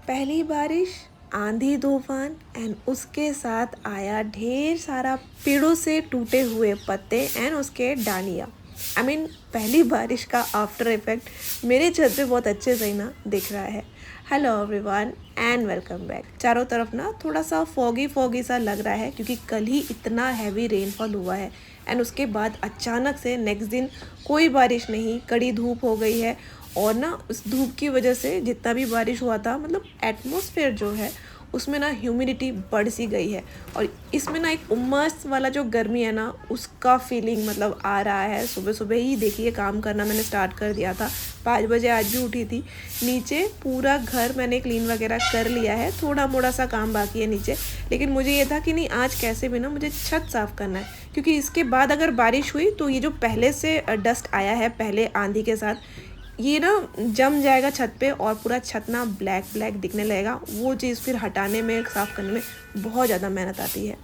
पहली बारिश, आंधी तूफान एंड उसके साथ आया ढेर सारा पेड़ों से टूटे हुए पत्ते एंड उसके डालियाँ। पहली बारिश का आफ्टर इफेक्ट मेरे छत पे बहुत अच्छे से ही ना दिख रहा है। Hello everyone and welcome back. चारों तरफ ना थोड़ा सा फॉगी फॉगी सा लग रहा है क्योंकि कल ही इतना हैवी रेनफॉल हुआ है एंड उसके बाद अचानक से नेक्स्ट दिन कोई बारिश नहीं, कड़ी धूप हो गई है। और ना उस धूप की वजह से जितना भी बारिश हुआ था एटमॉस्फेयर जो है उसमें ना ह्यूमिडिटी बढ़ सी गई है और इसमें ना एक उमस वाला जो गर्मी है ना उसका फीलिंग आ रहा है। सुबह सुबह ही देखिए काम करना मैंने स्टार्ट कर दिया था, 5 बजे आज भी उठी थी। नीचे पूरा घर मैंने क्लीन वगैरह कर लिया है, थोड़ा मोड़ा सा काम बाकी है नीचे, लेकिन मुझे ये था कि नहीं आज कैसे भी ना मुझे छत साफ़ करना है क्योंकि इसके बाद अगर बारिश हुई तो ये जो पहले से डस्ट आया है पहले आंधी के साथ ये ना जम जाएगा छत पे और पूरा छत ना ब्लैक ब्लैक दिखने लगेगा। वो चीज़ फिर हटाने में साफ़ करने में बहुत ज़्यादा मेहनत आती है।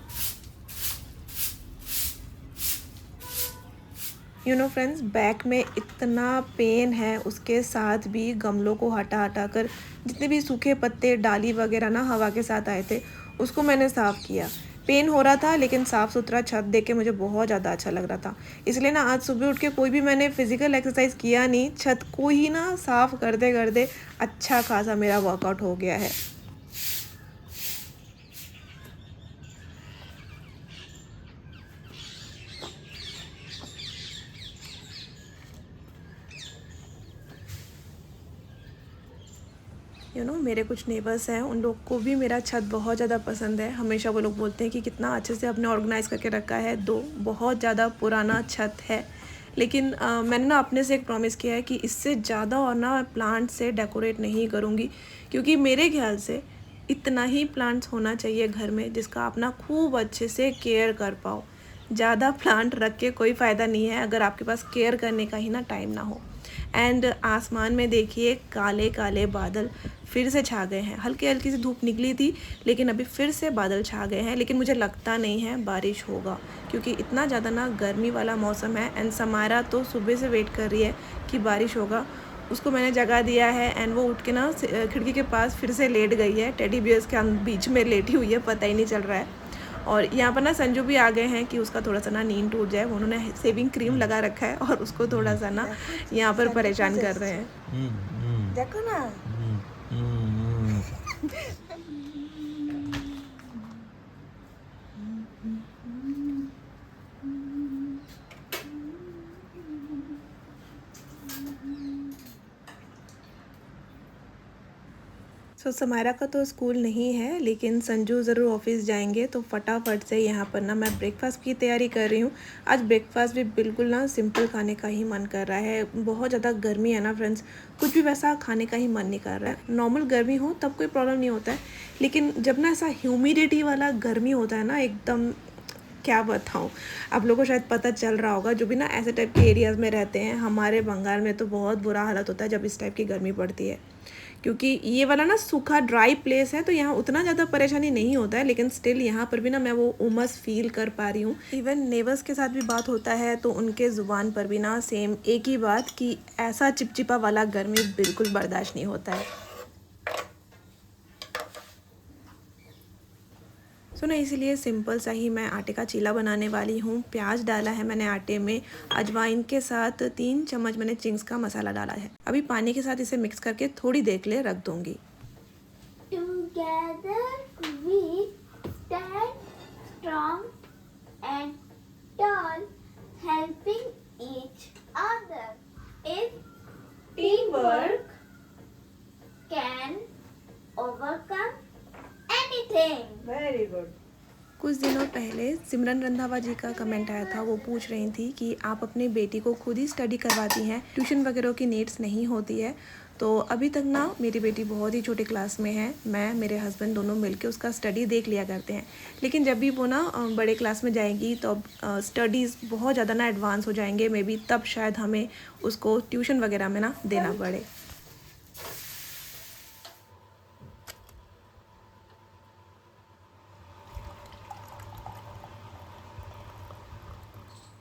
फ्रेंड्स, बैक में इतना पेन है उसके साथ भी गमलों को हटा हटा कर जितने भी सूखे पत्ते डाली वगैरह ना हवा के साथ आए थे उसको मैंने साफ़ किया। पेन हो रहा था लेकिन साफ़ सुथरा छत देख के मुझे बहुत ज़्यादा अच्छा लग रहा था, इसलिए ना आज सुबह उठ के कोई भी मैंने फ़िज़िकल एक्सरसाइज किया नहीं, छत को ही ना साफ़ करते करते अच्छा खासा मेरा वर्कआउट हो गया है। मेरे कुछ नेबर्स हैं, उन लोग को भी मेरा छत बहुत ज़्यादा पसंद है। हमेशा वो लोग बोलते हैं कि कितना अच्छे से आपने ऑर्गेनाइज़ करके रखा है। दो बहुत ज़्यादा पुराना छत है, लेकिन मैंने ना अपने से एक प्रॉमिस किया है कि इससे ज़्यादा और ना प्लांट से डेकोरेट नहीं करूँगी क्योंकि मेरे ख्याल से इतना ही प्लांट्स होना चाहिए घर में जिसका आप ना खूब अच्छे से केयर कर पाओ। ज़्यादा प्लांट रख के कोई फ़ायदा नहीं है अगर आपके पास केयर करने का ही ना टाइम ना हो। एंड आसमान में देखिए काले काले बादल फिर से छा गए हैं। हल्की हल्की सी धूप निकली थी लेकिन अभी फिर से बादल छा गए हैं, लेकिन मुझे लगता नहीं है बारिश होगा क्योंकि इतना ज़्यादा ना गर्मी वाला मौसम है। एंड समारा तो सुबह से वेट कर रही है कि बारिश होगा, उसको मैंने जगा दिया है एंड वो उठ के ना खिड़की के पास फिर से लेट गई है। टेडी बियर्स के बीच में लेटी हुई है, पता ही नहीं चल रहा है। और यहाँ पर ना संजू भी आ गए हैं कि उसका थोड़ा सा ना नींद टूट जाए। उन्होंने सेविंग क्रीम लगा रखा है और उसको थोड़ा सा ना यहाँ पर परेशान कर रहे हैं। देखो ना। समायरा का तो स्कूल नहीं है लेकिन संजू ज़रूर ऑफिस जाएंगे तो फटाफट से यहाँ पर ना मैं ब्रेकफास्ट की तैयारी कर रही हूँ। आज ब्रेकफास्ट भी बिल्कुल ना सिंपल खाने का ही मन कर रहा है। बहुत ज़्यादा गर्मी है ना फ्रेंड्स, कुछ भी वैसा खाने का ही मन नहीं कर रहा है। नॉर्मल गर्मी हो तब कोई प्रॉब्लम नहीं होता है, लेकिन जब ना ऐसा ह्यूमिडिटी वाला गर्मी होता है ना एकदम, क्या बताऊँ, आप लोगों को शायद पता चल रहा होगा जो भी ना ऐसे टाइप के एरियाज़ में रहते हैं। हमारे बंगाल में तो बहुत बुरा हालत होता है जब इस टाइप की गर्मी पड़ती है क्योंकि ये वाला ना सूखा ड्राई प्लेस है तो यहाँ उतना ज़्यादा परेशानी नहीं होता है, लेकिन स्टिल यहाँ पर भी ना मैं वो उमस फील कर पा रही हूँ। इवन नेबर्स के साथ भी बात होता है तो उनके ज़ुबान पर भी ना सेम एक ही बात कि ऐसा चिपचिपा वाला गर्मी बिल्कुल बर्दाश्त नहीं होता है। ना इसीलिए सिंपल सा ही मैं आटे का चीला बनाने वाली हूँ। प्याज डाला है मैंने आटे में, अजवाइन के साथ 3 चम्मच मैंने चिंग्स का मसाला डाला है। अभी पानी के साथ इसे मिक्स करके थोड़ी देर के लिए रख दूँगी। Together we stand strong and tall, helping each other. If teamwork can overcome anything. Very good. कुछ दिनों पहले सिमरन रंधावा जी का कमेंट आया था, वो पूछ रही थी कि आप अपनी बेटी को खुद ही स्टडी करवाती हैं, ट्यूशन वगैरह की नीड्स नहीं होती है। तो अभी तक ना मेरी बेटी बहुत ही छोटी क्लास में है, मैं मेरे हस्बैंड दोनों मिलके उसका स्टडी देख लिया करते हैं। लेकिन जब भी वो ना बड़े क्लास में जाएगी तो स्टडीज़ बहुत ज़्यादा ना एडवांस हो जाएंगे, मे बी तब शायद हमें उसको ट्यूशन वगैरह में ना देना पड़े।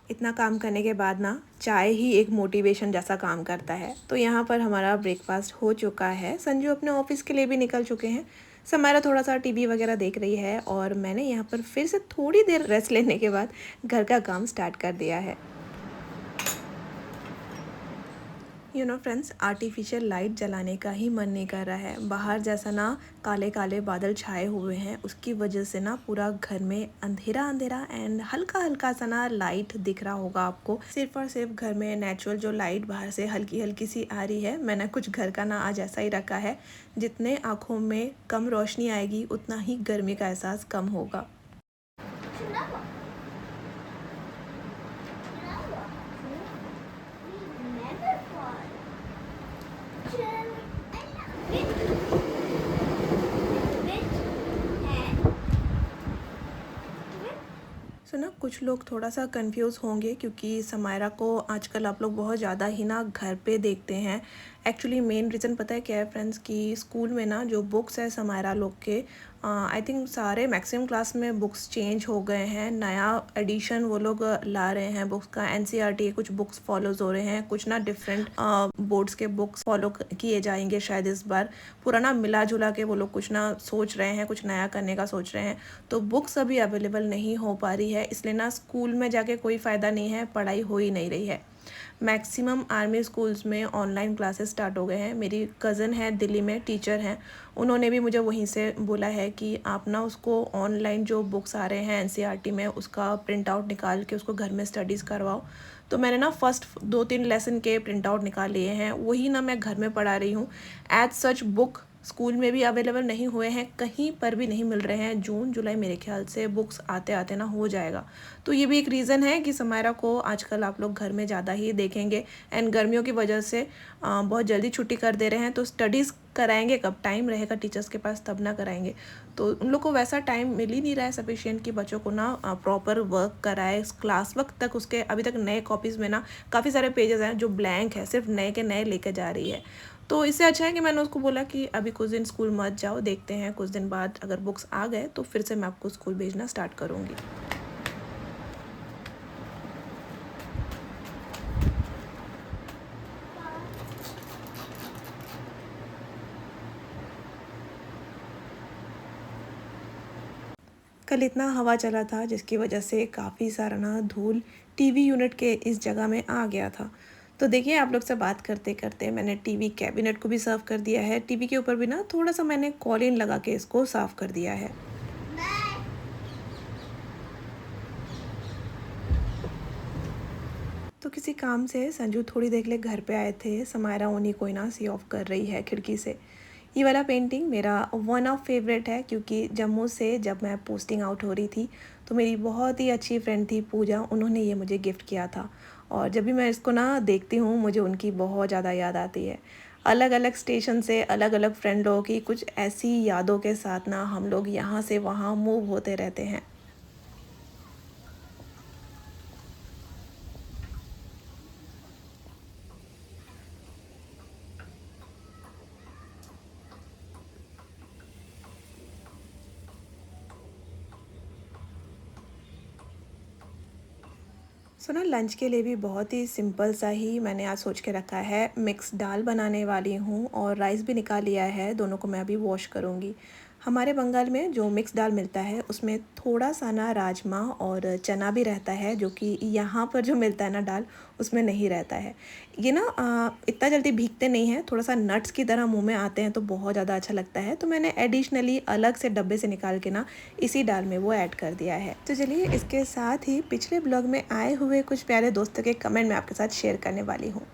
इतना काम करने के बाद ना चाय ही एक मोटिवेशन जैसा काम करता है। तो यहाँ पर हमारा ब्रेकफास्ट हो चुका है। संजू अपने ऑफिस के लिए भी निकल चुके हैं। समारा थोड़ा सा टीवी वगैरह देख रही है और मैंने यहाँ पर फिर से थोड़ी देर रेस्ट लेने के बाद घर का काम स्टार्ट कर दिया है। फ्रेंड्स, आर्टिफिशियल लाइट जलाने का ही मन नहीं कर रहा है। बाहर जैसा ना काले काले बादल छाए हुए हैं, उसकी वजह से ना पूरा घर में अंधेरा अंधेरा एंड हल्का हल्का सा ना लाइट दिख रहा होगा आपको। सिर्फ और सिर्फ घर में नेचुरल जो लाइट बाहर से हल्की हल्की सी आ रही है। मैंने कुछ घर का ना आज ऐसा ही रखा है, जितने आँखों में कम रोशनी आएगी उतना ही गर्मी का एहसास कम होगा। ना कुछ लोग थोड़ा सा कंफ्यूज होंगे क्योंकि समायरा को आजकल आप लोग बहुत ज़्यादा ही ना घर पे देखते हैं। एक्चुअली मेन रीज़न पता है क्या है फ्रेंड्स, कि स्कूल में ना जो बुक्स है समायरा लोग के, आई थिंक सारे मैक्सिमम क्लास में बुक्स चेंज हो गए हैं। नया एडिशन वो लोग ला रहे हैं बुक्स का। एनसीईआरटी कुछ बुक्स फॉलोज हो रहे हैं, कुछ ना डिफरेंट बोर्ड्स के बुक्स फॉलो किए जाएंगे शायद इस बार। पूरा ना मिला जुला के वो लोग कुछ ना सोच रहे हैं, कुछ नया करने का सोच रहे हैं। तो बुक्स अभी अवेलेबल नहीं हो पा रही है, इसलिए ना स्कूल में जाके कोई फ़ायदा नहीं है, पढ़ाई हो ही नहीं रही है। मैक्सिमम आर्मी स्कूल्स में ऑनलाइन क्लासेस स्टार्ट हो गए हैं। मेरी कज़न है दिल्ली में, टीचर हैं, उन्होंने भी मुझे वहीं से बोला है कि आप ना उसको ऑनलाइन जो बुक्स आ रहे हैं एनसीईआरटी में, उसका प्रिंट आउट निकाल के उसको घर में स्टडीज़ करवाओ। तो मैंने ना फर्स्ट 2-3 लेसन के प्रिंट आउट निकाल लिए हैं, वही ना मैं घर में पढ़ा रही हूँ। एज सच बुक स्कूल में भी अवेलेबल नहीं हुए हैं, कहीं पर भी नहीं मिल रहे हैं। जून जुलाई मेरे ख्याल से बुक्स आते आते ना हो जाएगा। तो ये भी एक रीज़न है कि समायरा को आजकल आप लोग घर में ज़्यादा ही देखेंगे। एंड गर्मियों की वजह से बहुत जल्दी छुट्टी कर दे रहे हैं, तो स्टडीज़ कराएंगे कब, टाइम रहेगा टीचर्स के पास तब ना कराएंगे। तो उन लोग को वैसा टाइम मिल ही नहीं रहा है सफिशिएंट कि बच्चों को ना प्रॉपर वर्क कराए क्लास वक्त तक। उसके अभी तक नए कॉपीज़ में ना काफ़ी सारे पेजेस हैं जो ब्लैंक है, सिर्फ नए के नए लेकर जा रही है। तो इससे अच्छा है कि मैंने उसको बोला कि अभी कुछ दिन स्कूल मत जाओ, देखते हैं कुछ दिन बाद अगर बुक्स आ गए तो फिर से मैं आपको स्कूल भेजना स्टार्ट करूँगी। कल इतना हवा चला था जिसकी वजह से काफ़ी सारा ना धूल टीवी यूनिट के इस जगह में आ गया था। तो देखिए, आप लोग से बात करते करते मैंने टीवी कैबिनेट को भी साफ़ कर दिया है। टीवी के ऊपर भी ना थोड़ा सा मैंने कॉलिन लगा के इसको साफ़ कर दिया है। तो किसी काम से संजू थोड़ी देर के लिए घर पे आए थे। समायरा उन्हीं को ना सी ऑफ कर रही है खिड़की से। ये वाला पेंटिंग मेरा वन ऑफ फेवरेट है, क्योंकि जम्मू से जब मैं पोस्टिंग आउट हो रही थी तो मेरी बहुत ही अच्छी फ्रेंड थी पूजा, उन्होंने ये मुझे गिफ्ट किया था। और जब भी मैं इसको ना देखती हूँ मुझे उनकी बहुत ज़्यादा याद आती है। अलग अलग स्टेशन से अलग अलग फ्रेंड लोगों की कुछ ऐसी यादों के साथ ना हम लोग यहाँ से वहाँ मूव होते रहते हैं। सो ना लंच के लिए भी बहुत ही सिंपल सा ही मैंने आज सोच के रखा है। मिक्स दाल बनाने वाली हूँ और राइस भी निकाल लिया है, दोनों को मैं अभी वॉश करूँगी। हमारे बंगाल में जो मिक्स दाल मिलता है उसमें थोड़ा सा ना राजमा और चना भी रहता है, जो कि यहाँ पर जो मिलता है ना दाल उसमें नहीं रहता है। ये ना इतना जल्दी भीगते नहीं हैं, थोड़ा सा नट्स की तरह मुंह में आते हैं तो बहुत ज़्यादा अच्छा लगता है। तो मैंने एडिशनली अलग से डब्बे से निकाल के ना इसी दाल में वो ऐड कर दिया है। तो चलिए, इसके साथ ही पिछले ब्लॉग में आए हुए कुछ प्यारे दोस्तों के कमेंट मैं आपके साथ शेयर करने वाली हूँ।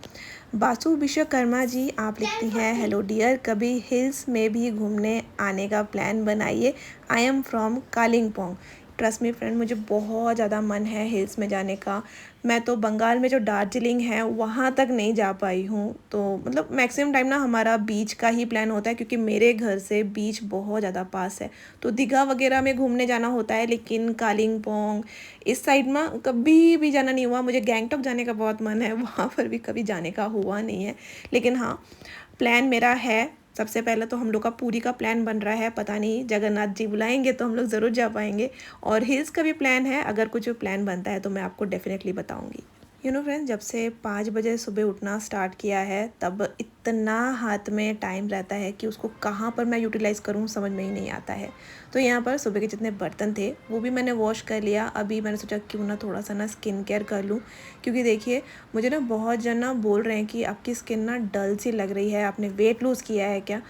बासु विश्वकर्मा जी आप लिखती हैं, हेलो डियर, कभी हिल्स में भी घूमने आने का प्लान बनाइए। I am from Kalimpong. Trust me friend, मुझे बहुत ज़्यादा मन है हिल्स में जाने का। मैं तो बंगाल में जो दार्जिलिंग है वहाँ तक नहीं जा पाई हूँ। तो मतलब मैक्सिमम टाइम ना हमारा बीच का ही प्लान होता है, क्योंकि मेरे घर से बीच बहुत ज़्यादा पास है। तो दीघा वगैरह में घूमने जाना होता है, लेकिन कालिम्पोंग इस साइड में कभी भी जाना नहीं हुआ। मुझे गैंगटॉक जाने का बहुत मन है, वहाँ पर भी कभी जाने का हुआ नहीं है। लेकिन हाँ, प्लान मेरा है सबसे पहले तो हम लोग का पूरी का प्लान बन रहा है, पता नहीं जगन्नाथ जी बुलाएंगे तो हम लोग ज़रूर जा पाएंगे। और हिल्स का भी प्लान है, अगर कुछ प्लान बनता है तो मैं आपको डेफिनेटली बताऊंगी। फ्रेंड्स, जब से 5 बजे सुबह उठना स्टार्ट किया है तब इतना हाथ में टाइम रहता है कि उसको कहाँ पर मैं यूटिलाइज़ करूँ समझ में ही नहीं आता है। तो यहाँ पर सुबह के जितने बर्तन थे वो भी मैंने वॉश कर लिया। अभी मैंने सोचा क्यों ना थोड़ा सा ना स्किन केयर कर लूँ, क्योंकि देखिए मुझे ना बहुत जन ना बोल रहे हैं कि आपकी स्किन ना डल सी लग रही है, आपने वेट लूज़ किया है क्या।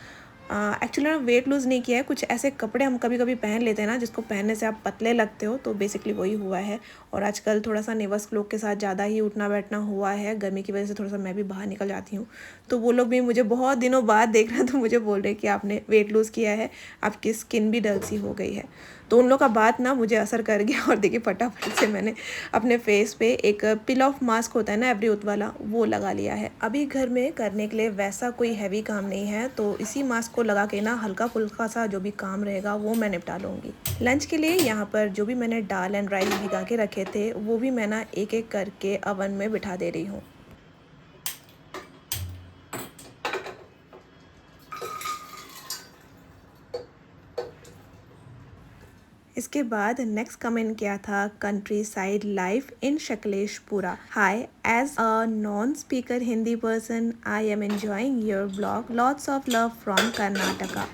एक्चुअली ना वेट लूज़ नहीं किया है, कुछ ऐसे कपड़े हम कभी कभी पहन लेते हैं ना जिसको पहनने से आप पतले लगते हो, तो बेसिकली वही हुआ है। और आजकल थोड़ा सा नेवर्स लोग के साथ ज़्यादा ही उठना बैठना हुआ है, गर्मी की वजह से थोड़ा सा मैं भी बाहर निकल जाती हूँ। तो वो लोग भी मुझे बहुत दिनों बाद देख रहे हैं तो मुझे बोल रहे हैं कि आपने वेट लूज़ किया है, आपकी स्किन भी डल सी हो गई है। तो उन लोग का बात ना मुझे असर कर गया और देखिए फटाफट से मैंने अपने फेस पे एक पिल ऑफ मास्क होता है ना एवरीउथ वाला, वो लगा लिया है। अभी घर में करने के लिए वैसा कोई हैवी काम नहीं है, तो इसी मास्क को लगा के ना हल्का फुल्का सा जो भी काम रहेगा वो मैं निपटा लूँगी। लंच के लिए यहाँ पर जो भी मैंने दाल एंड राइस भिगा के रखे थे वो भी मैं ना एक एक करके अवन में बिठा दे रही हूँ। इसके बाद नेक्स्ट कमेंट किया था country side life in Sakleshpura. Hi, as a non speaker Hindi person I am enjoying your blog, lots of love from Karnataka.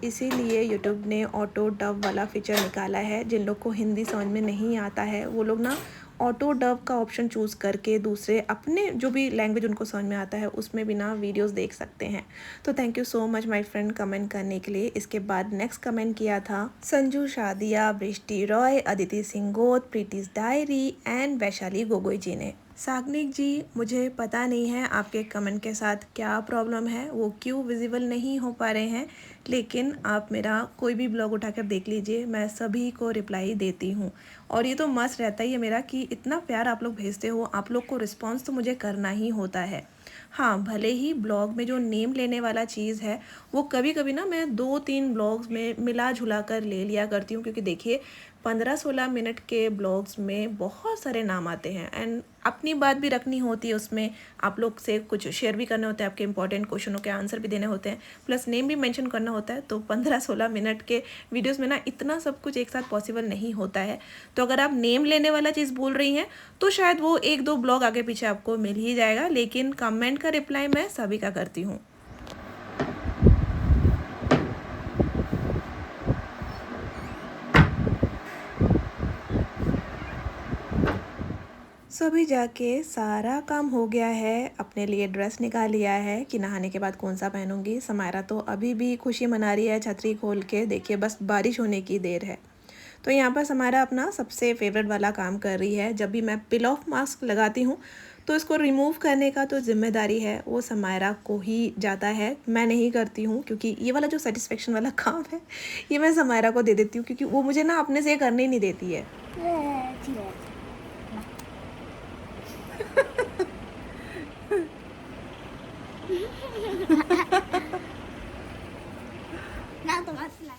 इसीलिए यूट्यूब ने ऑटो डब वाला फीचर निकाला है। जिन लोग को हिंदी समझ में नहीं आता है वो लोग ना ऑटो डब का ऑप्शन चूज़ करके दूसरे अपने जो भी लैंग्वेज उनको समझ में आता है उसमें भी ना वीडियोस देख सकते हैं। तो thank you so much my friend comment करने के लिए। इसके बाद नेक्स्ट कमेंट किया था संजू शादिया, बृष्टि रॉय, अदिति सिंगोत, प्रीतिस डायरी एंड वैशाली गोगोई जी ने। साग्निक जी, मुझे पता नहीं है आपके कमेंट के साथ क्या प्रॉब्लम है, वो क्यों विजिबल नहीं हो पा रहे हैं, लेकिन आप मेरा कोई भी ब्लॉग उठाकर देख लीजिए, मैं सभी को रिप्लाई देती हूँ। और ये तो मस्त रहता ही है मेरा कि इतना प्यार आप लोग भेजते हो, आप लोग को रिस्पॉन्स तो मुझे करना ही होता है। हाँ, भले ही ब्लॉग में जो नेम लेने वाला चीज़ है वो कभी कभी ना मैं 2-3 ब्लॉग्स में मिला जुला कर ले लिया करती हूँ, क्योंकि देखिए 15-16 मिनट के ब्लॉग्स में बहुत सारे नाम आते हैं एंड अपनी बात भी रखनी होती है उसमें, आप लोग से कुछ शेयर भी करने होते हैं, आपके इंपॉर्टेंट क्वेश्चनों के आंसर भी देने होते हैं, प्लस नेम भी मेंशन करना होता है। तो 15-16 मिनट के वीडियोस में ना इतना सब कुछ एक साथ पॉसिबल नहीं होता है। तो अगर आप नेम लेने वाला चीज़ बोल रही हैं तो शायद वो 1-2 ब्लॉग आगे पीछे आपको मिल ही जाएगा, लेकिन कमेंट का रिप्लाई मैं सभी का करती हूँ। सो अभी जाके सारा काम हो गया है, अपने लिए ड्रेस निकाल लिया है कि नहाने के बाद कौन सा पहनूंगी। समायरा तो अभी भी खुशी मना रही है छतरी खोल के, देखिए बस बारिश होने की देर है। तो यहाँ पर समायरा अपना सबसे फेवरेट वाला काम कर रही है। जब भी मैं पिल ऑफ मास्क लगाती हूँ तो इसको रिमूव करने का तो जिम्मेदारी है वो समायरा को ही जाता है, मैं नहीं करती हूँ, क्योंकि ये वाला जो सेटिस्फेक्शन वाला काम है ये मैं समायरा को दे देती हूँ, क्योंकि वो मुझे ना अपने से करने ही नहीं देती है। ना तो मत ला।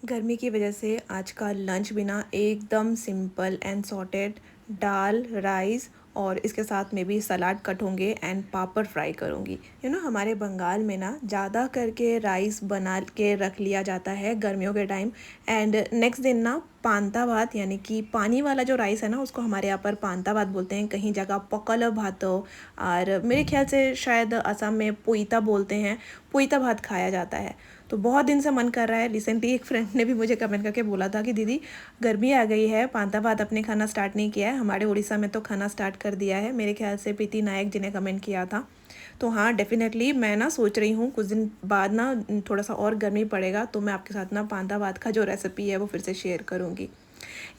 गर्मी की वजह से आज का लंच भी ना एकदम simple and sorted, dal, rice और इसके साथ में भी सलाद कट होंगे एंड पापड़ फ्राई करूँगी। हमारे बंगाल में ना ज़्यादा करके राइस बना के रख लिया जाता है गर्मियों के टाइम, एंड नेक्स्ट दिन ना पांता भात यानी कि पानी वाला जो राइस है ना उसको हमारे यहाँ पर पांता भात बोलते हैं, कहीं जगह पकल भात और मेरे ख्याल से शायद असम में पोईता बोलते हैं, पोईता भात खाया जाता है। तो बहुत दिन से मन कर रहा है। रिसेंटली एक फ्रेंड ने भी मुझे कमेंट करके बोला था कि दीदी गर्मी आ गई है, पांता भात अपने खाना स्टार्ट नहीं किया है, हमारे उड़ीसा में तो खाना स्टार्ट कर दिया है। मेरे ख्याल से प्रीति नायक जी ने कमेंट किया था। तो हाँ, डेफिनेटली मैं ना सोच रही हूँ कुछ दिन बाद ना थोड़ा सा और गर्मी पड़ेगा तो मैं आपके साथ ना पांता भात का जो रेसिपी है वो फिर से शेयर करूँगी।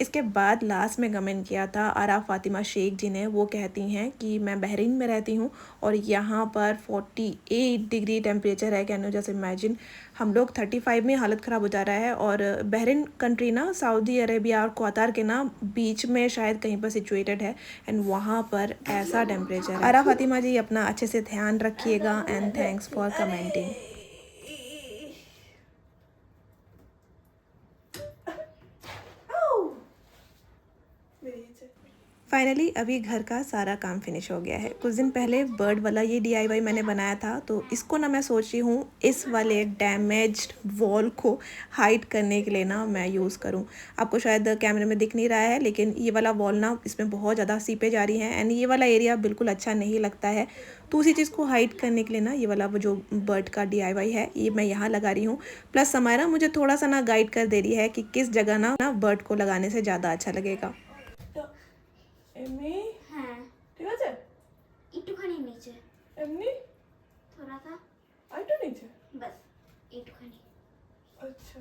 इसके बाद लास्ट में कमेंट किया था आरा फातिमा शेख जी ने। वो कहती हैं कि मैं बहरीन में रहती हूँ और यहाँ पर 48 डिग्री टेम्परेचर है। कैन यू जस्ट इमेजिन, हम लोग 35 में हालत ख़राब हो जा रहा है, और बहरीन कंट्री ना सऊदी अरेबिया और क्वातार के ना बीच में शायद कहीं पर सिचुएटेड है, एंड वहाँ पर ऐसा टेम्परेचर है। आरा फातिमा जी अपना अच्छे से ध्यान रखिएगा एंड थैंक्स फॉर कमेंटिंग। मेरी फाइनली अभी घर का सारा काम फिनिश हो गया है। कुछ दिन पहले बर्ड वाला ये डीआईवाई मैंने बनाया था, तो इसको ना मैं सोच रही हूँ इस वाले डैमेज्ड वॉल को हाइड करने के लिए ना मैं यूज़ करूँ। आपको शायद कैमरे में दिख नहीं रहा है, लेकिन ये वाला वॉल ना इसमें बहुत ज़्यादा सीपेज आ रही हैं एंड ये वाला एरिया बिल्कुल अच्छा नहीं लगता है। तो उसी चीज़ को हाइड करने के लिए ना ये वाला वो जो बर्ड का डीआईवाई है ये मैं यहाँ लगा रही हूँ। प्लस समायरा मुझे थोड़ा सा ना गाइड कर दे रही है कि किस जगह ना बर्ड को लगाने से ज़्यादा अच्छा लगेगा। এমনি হ্যাঁ ঠিক আছে একটুখানি নিচে এমনি थोड़ा सा আরেকটু নিচে बस একটুখানি अच्छा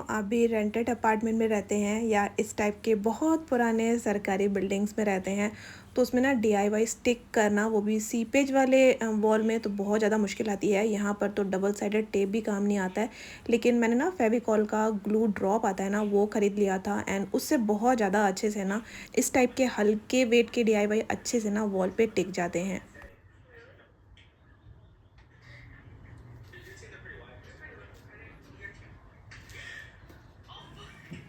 आप भी रेंटेड अपार्टमेंट में रहते हैं या इस टाइप के बहुत पुराने सरकारी बिल्डिंग्स में रहते हैं, तो उसमें ना डीआईवाई स्टिक करना, वो भी सीपेज वाले वॉल में, तो बहुत ज़्यादा मुश्किल आती है। यहाँ पर तो डबल साइडेड टेप भी काम नहीं आता है, लेकिन मैंने ना फेविकॉल का ग्लू ड्रॉप आता है ना वो ख़रीद लिया था एंड उससे बहुत ज़्यादा अच्छे से ना इस टाइप के हल्के वेट के डीआईवाई अच्छे से ना वॉल पे टिक जाते हैं।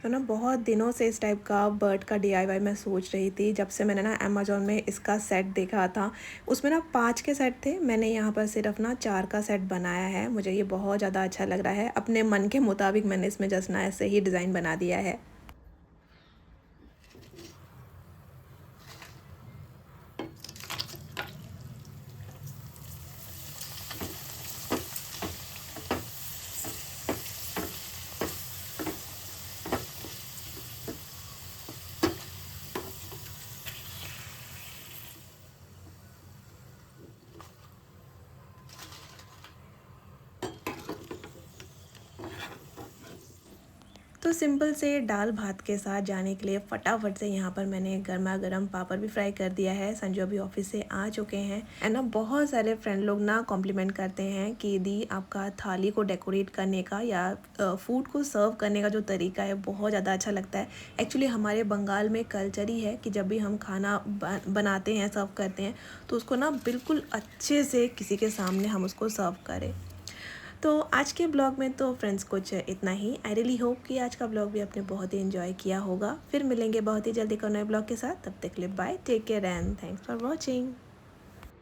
तो ना बहुत दिनों से इस टाइप का बर्ड का डीआईवाई मैं सोच रही थी, जब से मैंने ना अमेज़ॉन में इसका सेट देखा था। उसमें ना 5 के सेट थे, मैंने यहाँ पर सिर्फ ना 4 का सेट बनाया है। मुझे ये बहुत ज़्यादा अच्छा लग रहा है, अपने मन के मुताबिक मैंने इसमें जस्ट ना ऐसे ही डिज़ाइन बना दिया है। तो सिंपल से दाल भात के साथ जाने के लिए फटाफट से यहाँ पर मैंने गर्मा गर्म पापड़ भी फ्राई कर दिया है। संजू अभी ऑफिस से आ चुके हैं एंड ना बहुत सारे फ्रेंड लोग ना कॉम्प्लीमेंट करते हैं कि दी आपका थाली को डेकोरेट करने का या फूड को सर्व करने का जो तरीका है बहुत ज़्यादा अच्छा लगता है। एक्चुअली हमारे बंगाल में कल्चर ही है कि जब भी हम खाना बनाते हैं, सर्व करते हैं, तो उसको ना बिल्कुल अच्छे से किसी के सामने हम उसको सर्व करें। तो आज के ब्लॉग में तो फ्रेंड्स कुछ इतना ही। आई रियली होप कि आज का ब्लॉग भी आपने बहुत ही एंजॉय किया होगा। फिर मिलेंगे बहुत ही जल्दी एक नए ब्लॉग के साथ, तब तक के लिए bye, take care and thanks for watching.